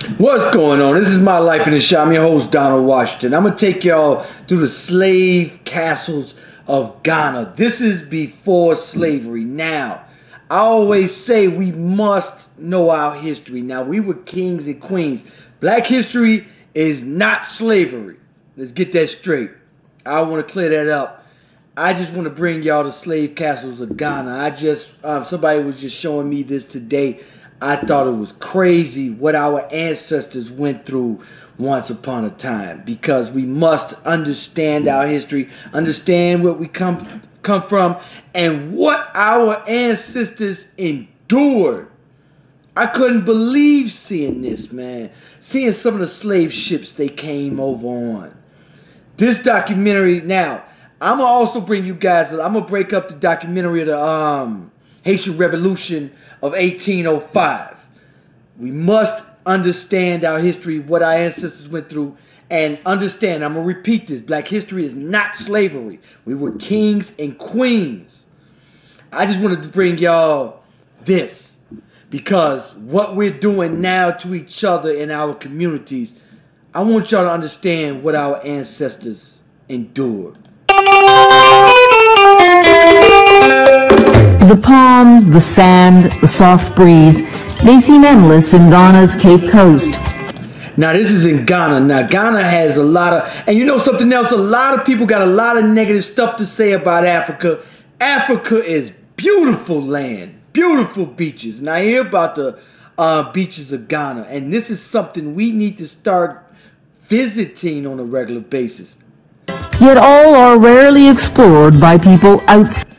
What's going on? This is My Life in the Shop. I'm your host, Donald Washington. I'm going to take y'all through the slave castles of Ghana. This is before slavery. Now, I always say we must know our history. Now, we were kings and queens. Black history is not slavery. Let's get that straight. I want to clear that up. I just want to bring y'all the slave castles of Ghana. Somebody was just showing me this today. I thought it was crazy what our ancestors went through once upon a time, because we must understand our history, understand where we come from, and what our ancestors endured. I couldn't believe seeing this, man. Seeing some of the slave ships they came over on. This documentary, now, I'm going to also bring you guys, I'm going to break up the documentary of the Haitian Revolution of 1805. We must understand our history, what our ancestors went through, and understand, I'm going to repeat this, black history is not slavery. We were kings and queens. I just wanted to bring y'all this, because what we're doing now to each other in our communities, I want y'all to understand what our ancestors endured. The palms, the sand, the soft breeze, they seem endless in Ghana's Cape Coast. Now, this is in Ghana. Now, Ghana has a lot of, and you know something else, a lot of people got a lot of negative stuff to say about Africa. Africa is beautiful land, beautiful beaches. And I hear about the beaches of Ghana, and this is something we need to start visiting on a regular basis. Yet all are rarely explored by people outside.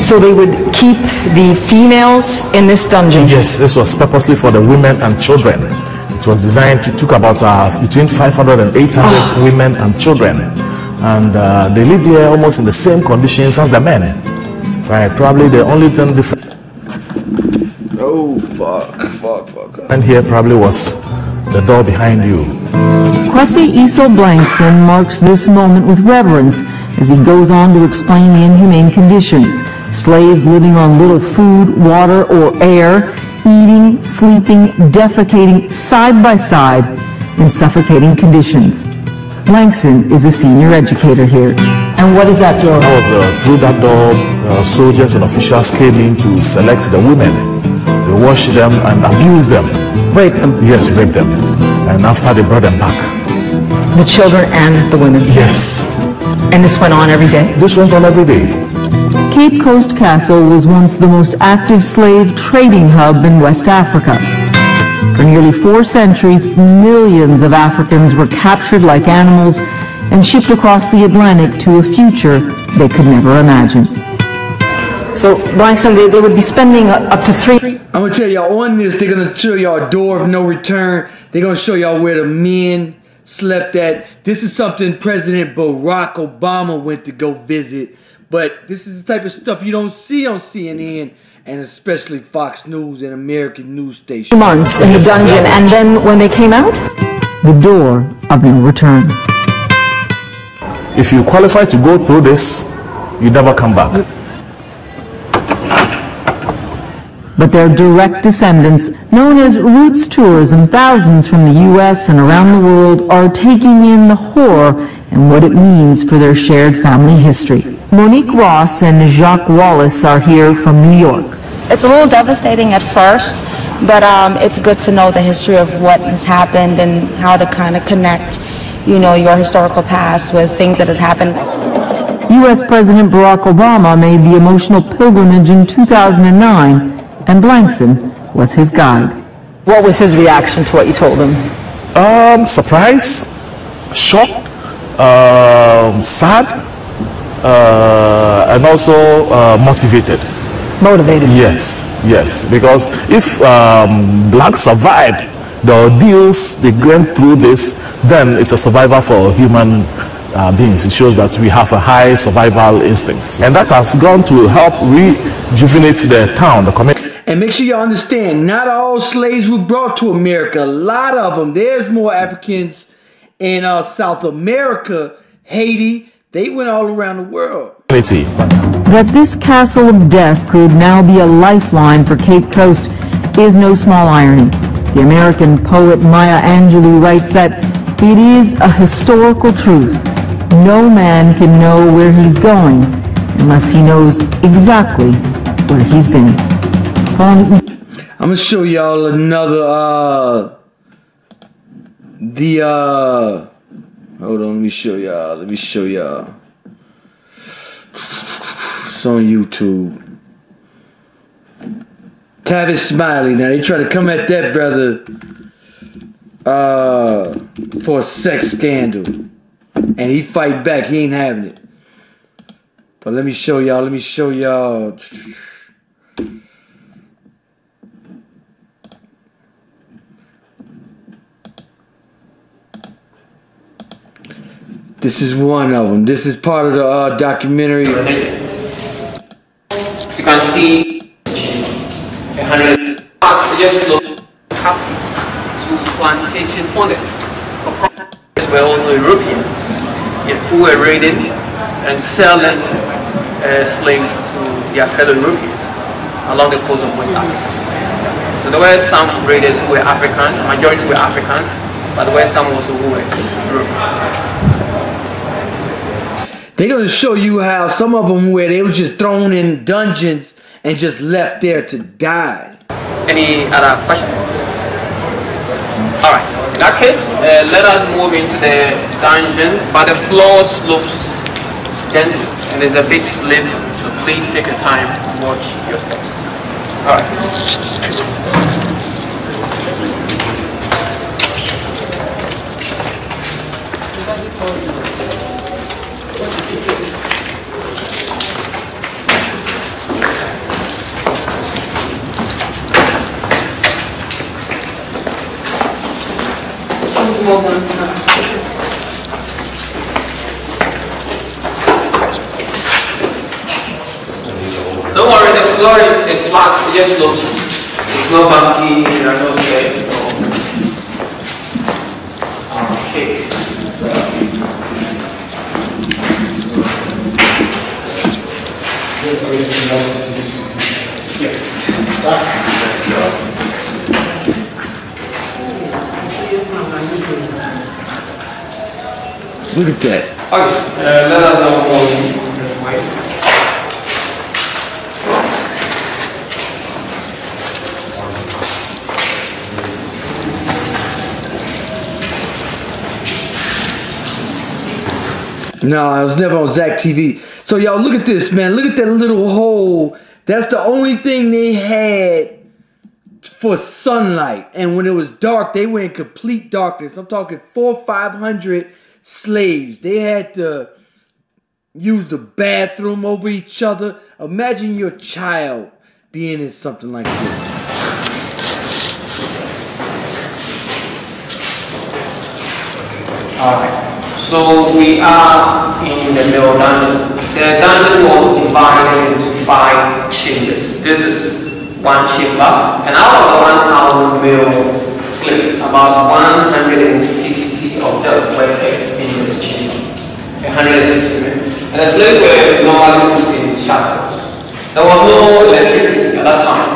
So they would keep the females in this dungeon? Yes, this was purposely for the women and children. It was designed to took about between 500 and 800 women and children. And they lived here almost in the same conditions as the men. Right, probably the only thing different. Oh, fuck. And here probably was the door behind you. Kwesi Esau Blankson marks this moment with reverence as he goes on to explain the inhumane conditions. Slaves living on little food, water, or air, eating, sleeping, defecating side by side in suffocating conditions. Blankson is a senior educator here. And what is that door? That was through that door, soldiers and officials came in to select the women. They washed them and abused them. Rape them? Yes, rape them. And after they brought them back. The children and the women? Yes. And this went on every day? This went on every day. Cape Coast Castle was once the most active slave trading hub in West Africa. For nearly 4 centuries, millions of Africans were captured like animals and shipped across the Atlantic to a future they could never imagine. So, Blankson, they would be spending up to 3... I'm going to tell y'all on this, they're going to show y'all a door of no return. They're going to show y'all where the men slept at. This is something President Barack Obama went to go visit. But this is the type of stuff you don't see on CNN, and especially Fox News and American news stations. Months in the dungeon, and then when they came out? The door of no return. If you qualify to go through this, you never come back. But their direct descendants, known as Roots Tourism, thousands from the U.S. and around the world are taking in the horror and what it means for their shared family history. Monique Ross and Jacques Wallace are here from New York. It's a little devastating at first, but it's good to know the history of what has happened and how to kind of connect, you know, your historical past with things that has happened. U.S. President Barack Obama made the emotional pilgrimage in 2009, and Blankson was his guide. What was his reaction to what you told him? Surprise, shock, sad, and also motivated. Motivated? Yes, because if blacks survived the ordeals they went through this, then it's a survival for human beings. It shows that we have a high survival instincts, and that has gone to help rejuvenate the town, the community. And make sure you understand, not all slaves were brought to America. A lot of them. There's more Africans in South America, Haiti. They went all around the world. That this castle of death could now be a lifeline for Cape Coast is no small irony. The American poet Maya Angelou writes that it is a historical truth. No man can know where he's going unless he knows exactly where he's been. I'm gonna show y'all another, hold on, let me show y'all. It's on YouTube. Tavis Smiley. Now they try to come at that brother for a sex scandal, and he fight back. He ain't having it. But let me show y'all. This is one of them. This is part of the documentary. You can see 100 parts just look captives to plantation owners. For were also Europeans who were raiding and selling slaves to their fellow Europeans along the coast of West Africa. So there were some raiders who were Africans, majority were Africans, but there were some also who were Europeans. They're going to show you how some of them where they was just thrown in dungeons and just left there to die. Any other questions? Alright, in that case, let us move into the dungeon, but the floor slopes gently and there's a big slip, so please take your time to watch your steps. Alright. Don't worry, the floor is flat, it just slopes. There's no bumpy, there are no stairs. Okay. Look at that. Okay, let us know more this way. No, I was never on Zach TV. So y'all look at this, man. Look at that little hole. That's the only thing they had for sunlight. And when it was dark, they were in complete darkness. I'm talking 400 or 500 slaves. They had to use the bathroom over each other. Imagine your child being in something like this. Alright. So we are in the middle dungeon. The dungeon was divided into 5 chambers. This is one chamber, and out of the 1,000 male slaves, about 150 of them were kept in this chamber. 150 men. And the slaves were normally put in shackles. There was no electricity at that time.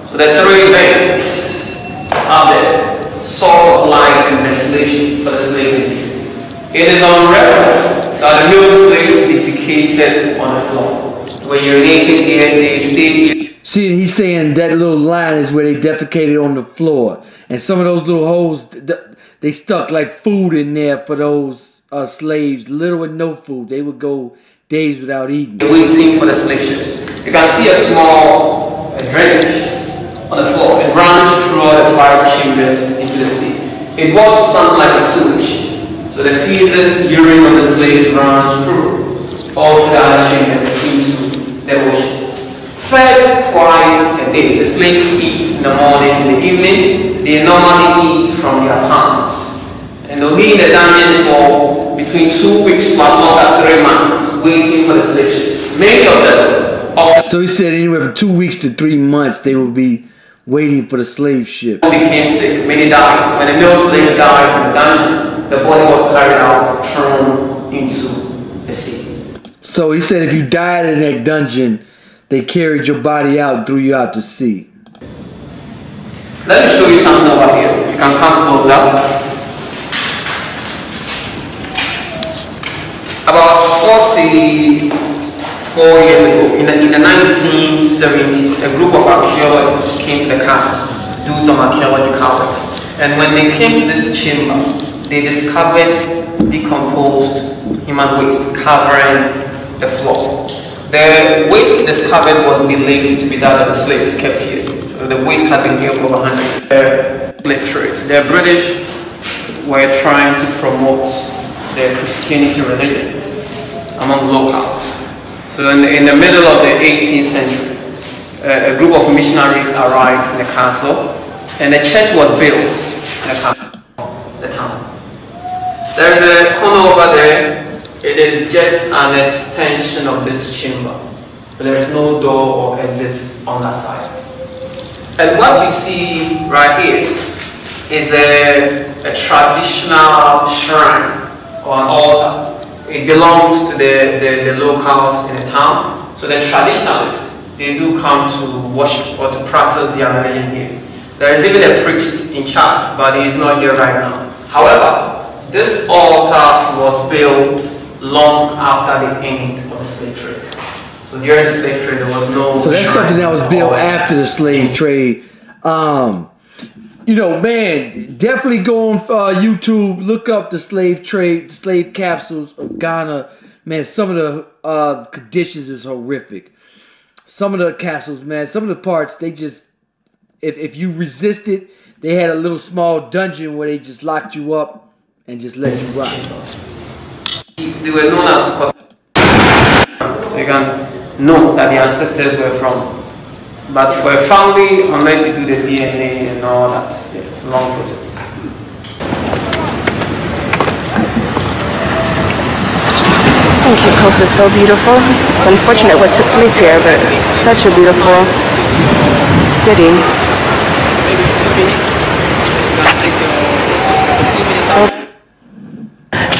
So the 3 vents are the source of light and ventilation for the slaves. It is on record that the male slaves defecated on the floor. When urinating here, they stayed. See, he's saying that little line is where they defecated on the floor. And some of those little holes, they stuck like food in there for those slaves. Little or no food. They would go days without eating. Waiting for the slave ships. You can see a small drainage on the floor. It runs through all the 5 chambers into the sea. It was something like a sewage. So the feces, urine of the slaves runs through all the other chambers into the ocean. Fed twice a day. The slaves eat in the morning and the evening. They normally eat from their palms. And they'll be in the dungeon for between 2 weeks to as long as 3 months, waiting for the slave ships. Many of them often. So he said anywhere from 2 weeks to 3 months they would be waiting for the slave ship. Became sick. Many died. When a male slave dies in the dungeon, the body was carried out, thrown into the sea. So he said if you died in that dungeon, they carried your body out and threw you out to sea. Let me show you something over here. can come closer. About 44 years ago, in the 1970s, a group of archaeologists came to the castle to do some archaeological works. And when they came to this chamber, they discovered decomposed human waste covering the floor. The waste discovered was believed to be that of the slaves kept here. So the waste had been here for over 100 years. Slave trade. The British were trying to promote the Christianity religion among locals. So in the middle of the 18th century, a group of missionaries arrived in the castle, and a church was built in the town. There's a corner over there. It is just an extension of this chamber. But there is no door or exit on that side. And what you see right here is a traditional shrine or an altar. It belongs to the locals in the town. So the traditionalists, they do come to worship or to practice their religion here. There is even a priest in charge, but he is not here right now. However, this altar was built long after the end of the slave trade. So during the slave trade, there was no. So that's something that was built after the slave trade. You know, man, definitely go on YouTube, look up the slave trade, slave capsules of Ghana. Man, some of the conditions is horrific. Some of the castles, man, some of the parts, they just, if you resisted, they had a little small dungeon where they just locked you up and just let you rot. They were known as Scottish. So you can know that the ancestors were from. But for a family, unless you do the DNA and all that, yeah, it's a long process. Thank you, coast is so beautiful. It's unfortunate what took place here, but it's such a beautiful city.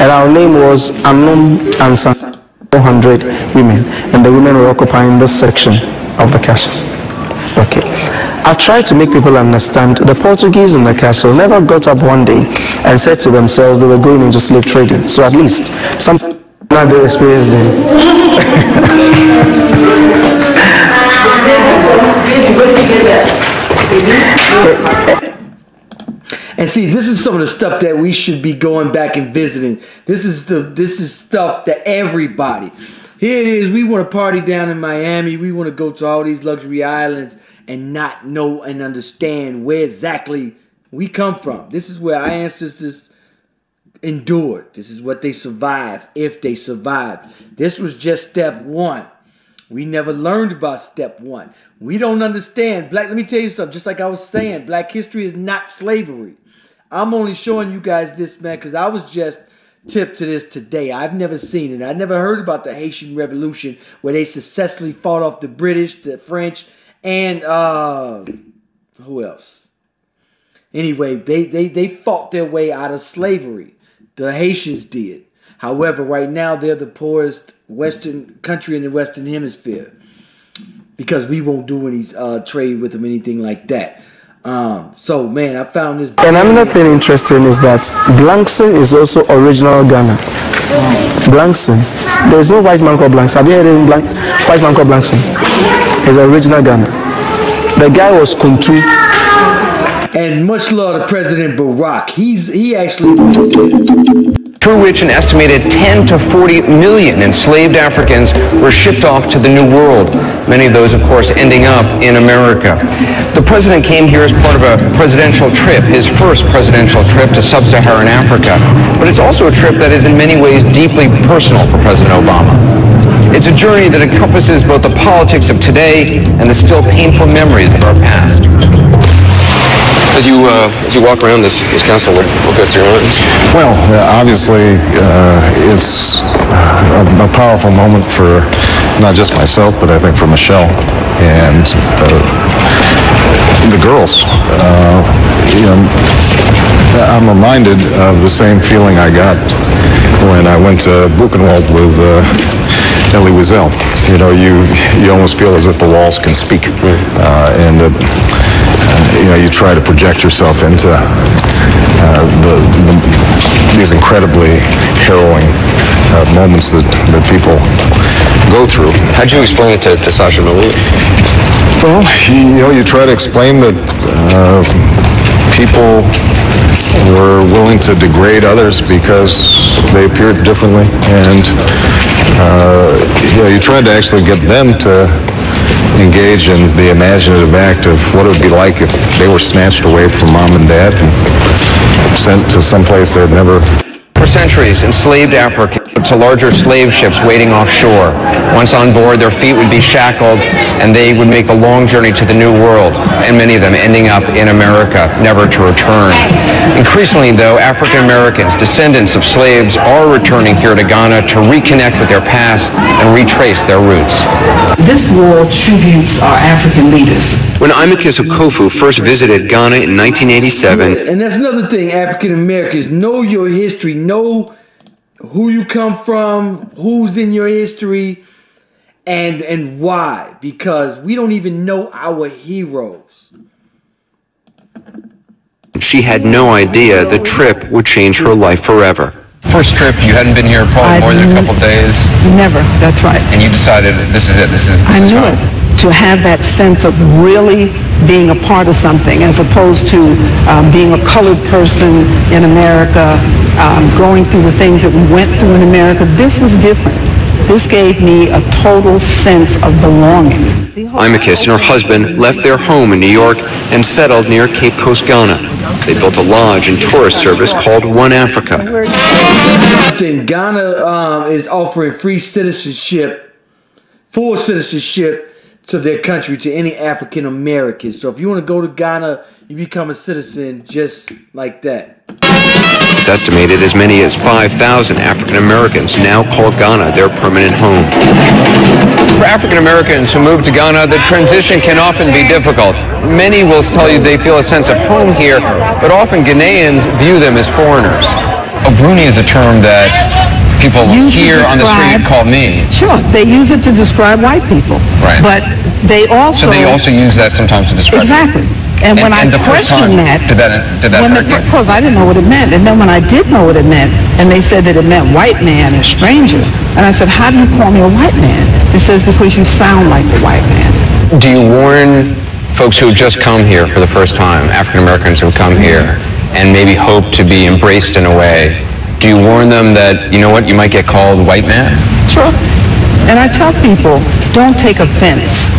And our name was Anum Ansan, 400 women, and the women were occupying this section of the castle. Okay. I tried to make people understand the Portuguese in the castle never got up one day and said to themselves they were going into slave trading. So at least something that they experienced then. And see, this is some of the stuff that we should be going back and visiting. This is stuff that everybody. Here it is. We want to party down in Miami. We want to go to all these luxury islands and not know and understand where exactly we come from. This is where our ancestors endured. This is what they survived, if they survived. This was just step one. We never learned about step one. We don't understand. Let me tell you something. Just like I was saying, black history is not slavery. I'm only showing you guys this, man, because I was just tipped to this today. I've never seen it. I never heard about the Haitian Revolution where they successfully fought off the British, the French, and who else? Anyway, they fought their way out of slavery. The Haitians did. However, right now they're the poorest Western country in the Western Hemisphere because we won't do any trade with them, anything like that. So, man, I found this. And another thing interesting is that Blankson is also original Ghana. Blankson. There's no white man called Blankson. Have you heard of white man called Blankson? He's original Ghana. The guy was Kuntu. And much love to President Barack. He actually... through which an estimated 10 to 40 million enslaved Africans were shipped off to the New World, many of those, of course, ending up in America. The president came here as part of a presidential trip, his first presidential trip to sub-Saharan Africa. But it's also a trip that is in many ways deeply personal for President Obama. It's a journey that encompasses both the politics of today and the still painful memories of our past. As you walk around this castle, what goes through your mind? Well, obviously, it's a powerful moment for not just myself, but I think for Michelle and the girls. I'm reminded of the same feeling I got when I went to Buchenwald with Elie Wiesel. You almost feel as if the walls can speak, and that you try to project yourself into these incredibly harrowing moments that people go through. How'd you explain it to Sasha Malia? Well, you try to explain that people were willing to degrade others because they appeared differently, and you tried to actually get them to engage in the imaginative act of what it would be like if they were snatched away from mom and dad and sent to someplace they'd never. For centuries, enslaved Africans to larger slave ships waiting offshore. Once on board, their feet would be shackled, and they would make the long journey to the New World, and many of them ending up in America, never to return. Increasingly, though, African Americans, descendants of slaves, are returning here to Ghana to reconnect with their past and retrace their roots. This wall tributes our African leaders. When Imachus Okofu first visited Ghana in 1987... And that's another thing, African Americans, know your history, know who you come from, who's in your history, and why. Because we don't even know our heroes. She had no idea the trip would change her life forever. First trip, you hadn't been here probably more than a couple days. Never, that's right. And you decided this is it, this is I knew home. it. To have that sense of really being a part of something, as opposed to being a colored person in America, going through the things that we went through in America. This was different. This gave me a total sense of belonging. Imachus and her husband left their home in New York and settled near Cape Coast, Ghana. They built a lodge and tourist service called One Africa. Ghana is offering free citizenship, full citizenship to their country, to any African Americans. So if you want to go to Ghana, you become a citizen just like that. It's estimated as many as 5,000 African Americans now call Ghana their permanent home. For African Americans who move to Ghana, the transition can often be difficult. Many will tell you they feel a sense of home here, but often Ghanaians view them as foreigners. Obruni is a term that people here on the street call me. Sure, they use it to describe white people. Right. But they also... So they also use that sometimes to describe... Exactly. And when I questioned that... Did that hurt you? Because I didn't know what it meant. And then when I did know what it meant, and they said that it meant white man and stranger, and I said, how do you call me a white man? It says, because you sound like a white man. Do you warn folks who have just come here for the first time, African Americans who have come here, and maybe hope to be embraced in a way, do you warn them that, you know what, you might get called white man? Sure. And I tell people, don't take offense.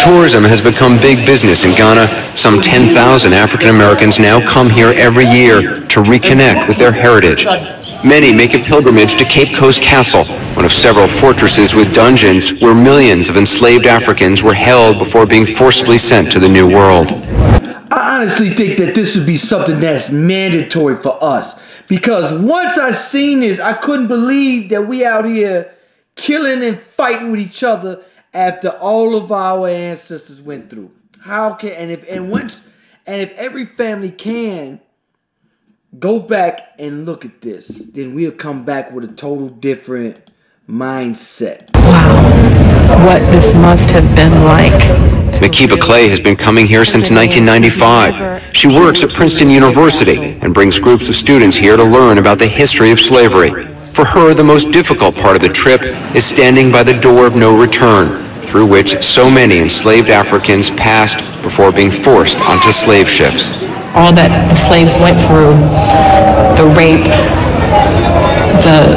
Tourism has become big business in Ghana. Some 10,000 African Americans now come here every year to reconnect with their heritage. Many make a pilgrimage to Cape Coast Castle, one of several fortresses with dungeons where millions of enslaved Africans were held before being forcibly sent to the New World. I honestly think that this would be something that's mandatory for us. Because once I seen this, I couldn't believe that we out here killing and fighting with each other after all of our ancestors went through. How can and if every family can go back and look at this, then we'll come back with a total different mindset. Wow, what this must have been like. Makiba Clay has been coming here since 1995. She works at Princeton University and brings groups of students here to learn about the history of slavery. For her, the most difficult part of the trip is standing by the door of no return, through which so many enslaved Africans passed before being forced onto slave ships. All that the slaves went through, the rape, the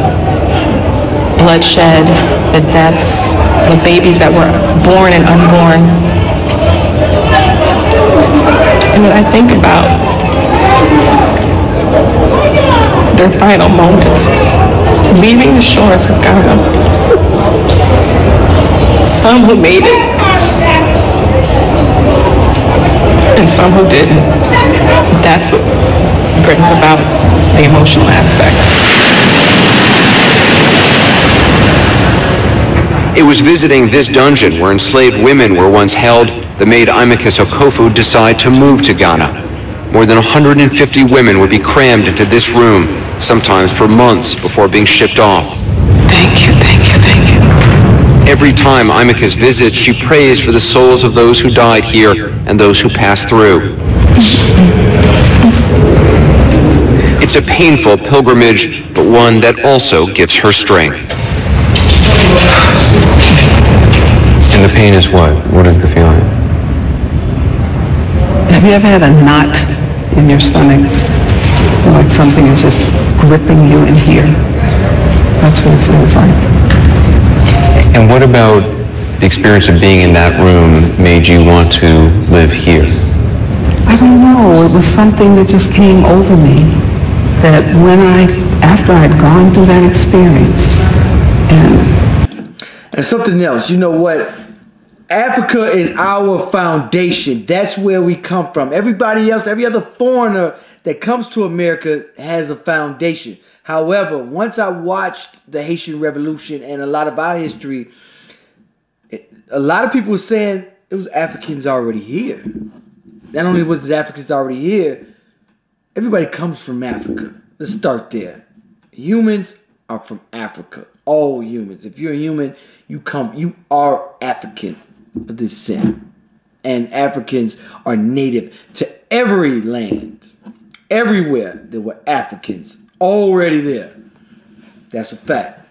bloodshed, the deaths, the babies that were born and unborn. And then I think about their final moments, leaving the shores of Ghana. Some who made it, and some who didn't. That's what brings about the emotional aspect. It was visiting this dungeon where enslaved women were once held that made Imachus Okofu decide to move to Ghana. More than 150 women would be crammed into this room, sometimes for months before being shipped off. Thank you, thank you, thank you. Every time Imachus visits, she prays for the souls of those who died here and those who passed through. painful pilgrimage, but one that also gives her strength. And the pain is what? What is the feeling? Have you ever had a knot in your stomach? Like something is just gripping you in here? That's what it feels like. And what about the experience of being in that room made you want to live here? I don't know. It was something that just came over me that after I'd gone through that experience, and something else, you know what? Africa is our foundation. That's where we come from. Everybody else, every other foreigner that comes to America has a foundation. However, once I watched the Haitian Revolution and a lot of our history, a lot of people were saying it was Africans already here. Not only was it Africans already here, everybody comes from Africa. Let's start there. Humans are from Africa. All humans. If you're a human, you are African of descent. And Africans are native to every land. Everywhere there were Africans already there. That's a fact.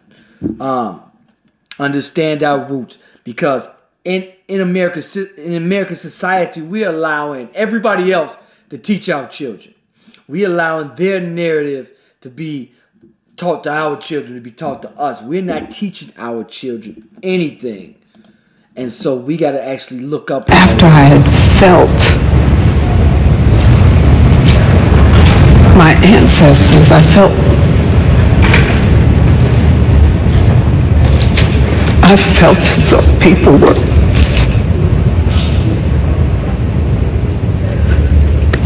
Understand our roots, because in American society, we're allowing everybody else to teach our children. We're allowing their narrative to be taught to our children, to be taught to us. We're not teaching our children anything. And so we got to actually look up. After I had felt my ancestors, I felt as though people were,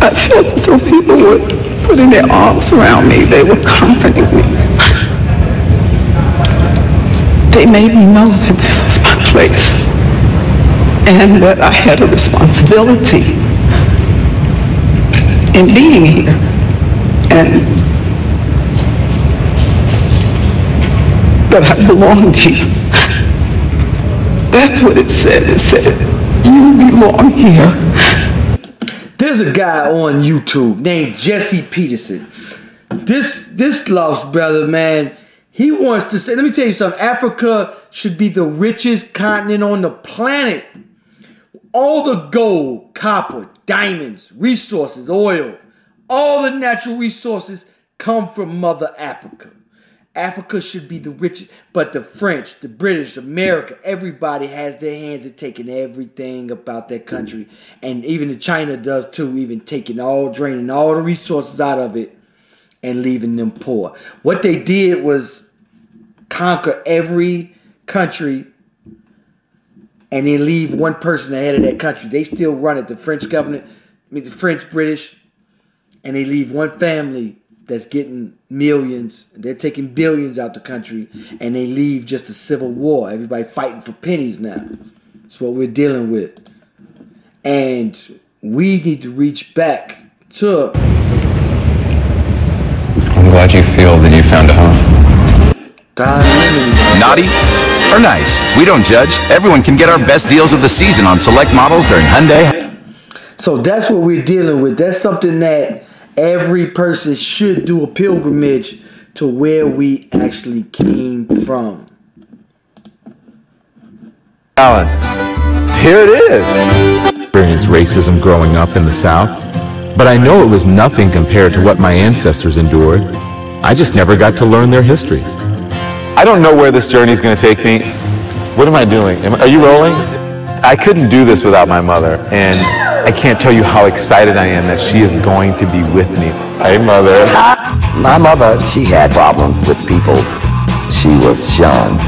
I felt as though people were putting their arms around me. They were comforting me. They made me know that this was my place and that I had a responsibility in being here. And that I belonged here. That's what it said. It said, you belong here. There's a guy on YouTube named Jesse Peterson. This lost brother, man, he wants to say, let me tell you something. Africa should be the richest continent on the planet. All the gold, copper, diamonds, resources, oil, all the natural resources come from Mother Africa. Africa should be the richest, but the French, the British, America, everybody has their hands in taking everything about that country. And even China does too, even draining all the resources out of it and leaving them poor. What they did was conquer every country and then leave one person ahead of that country. They still run it, the French government, the French, British, and they leave one family that's getting millions. They're taking billions out the country, and they leave just a civil war. Everybody fighting for pennies now. That's what we're dealing with. And we need to reach back to... I'm glad you feel that you found a home. Naughty or nice? We don't judge. Everyone can get our best deals of the season on select models during Hyundai. So that's what we're dealing with. That's something that every person should do a pilgrimage to where we actually came from. Alan, here it is. Experienced racism growing up in the South, but I know it was nothing compared to what my ancestors endured. I just never got to learn their histories. I don't know where this journey is going to take me. What am I doing? Are you rolling? I couldn't do this without my mother, and I can't tell you how excited I am that she is going to be with me. Hey, Mother. My mother, she had problems with people. She was shunned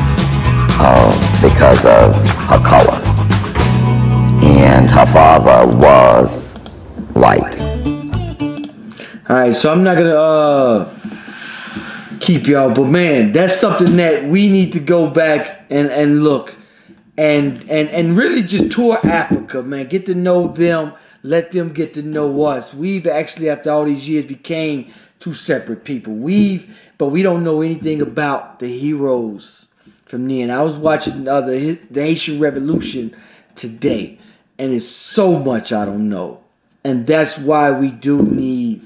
because of her color. And her father was white. All right, so I'm not going to keep y'all, but man, that's something that we need to go back and look. And really just tour Africa, man. Get to know them. Let them get to know us. We've actually, after all these years, became two separate people. But we don't know anything about the heroes from then. I was watching the Haitian Revolution today, and it's so much I don't know. And that's why we do need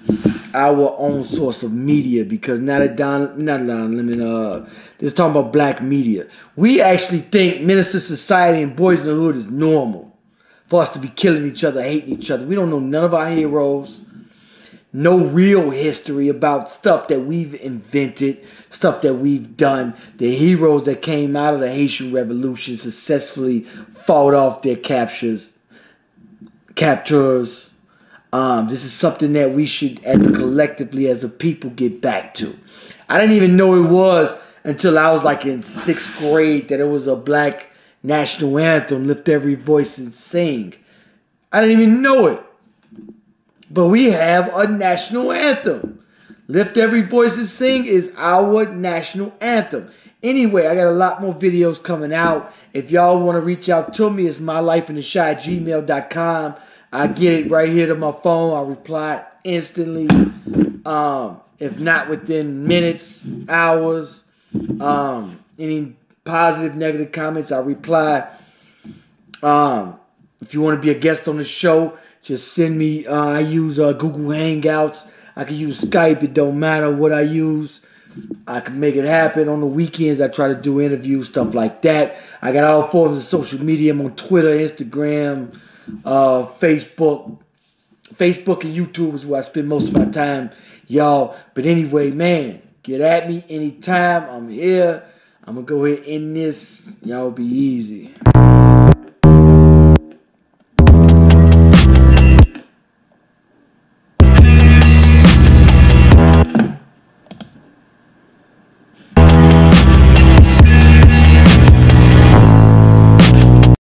our own source of media, because now that they're talking about black media. We actually think Minister Society and Boys in the Hood is normal for us to be killing each other, hating each other. We don't know none of our heroes. No real history about stuff that we've invented, stuff that we've done. The heroes that came out of the Haitian Revolution successfully fought off their captors. This is something that we should, as collectively, as a people, get back to. I didn't even know it was until I was like in 6th grade that it was a black national anthem, Lift Every Voice and Sing. I didn't even know it. But we have a national anthem. Lift Every Voice and Sing is our national anthem. Anyway, I got a lot more videos coming out. If y'all want to reach out to me, it's mylifeintheshy@gmail.com. I get it right here to my phone. I'll reply instantly. If not within minutes, hours. Any positive, negative comments, I'll reply. If you want to be a guest on the show, just send me. I use Google Hangouts. I can use Skype. It don't matter what I use. I can make it happen. On the weekends, I try to do interviews, stuff like that. I got all forms of social media. I'm on Twitter, Instagram, Facebook. Facebook and YouTube is where I spend most of my time, y'all. But anyway, man, get at me anytime. I'm here. I'm going to go ahead and end this. Y'all be easy.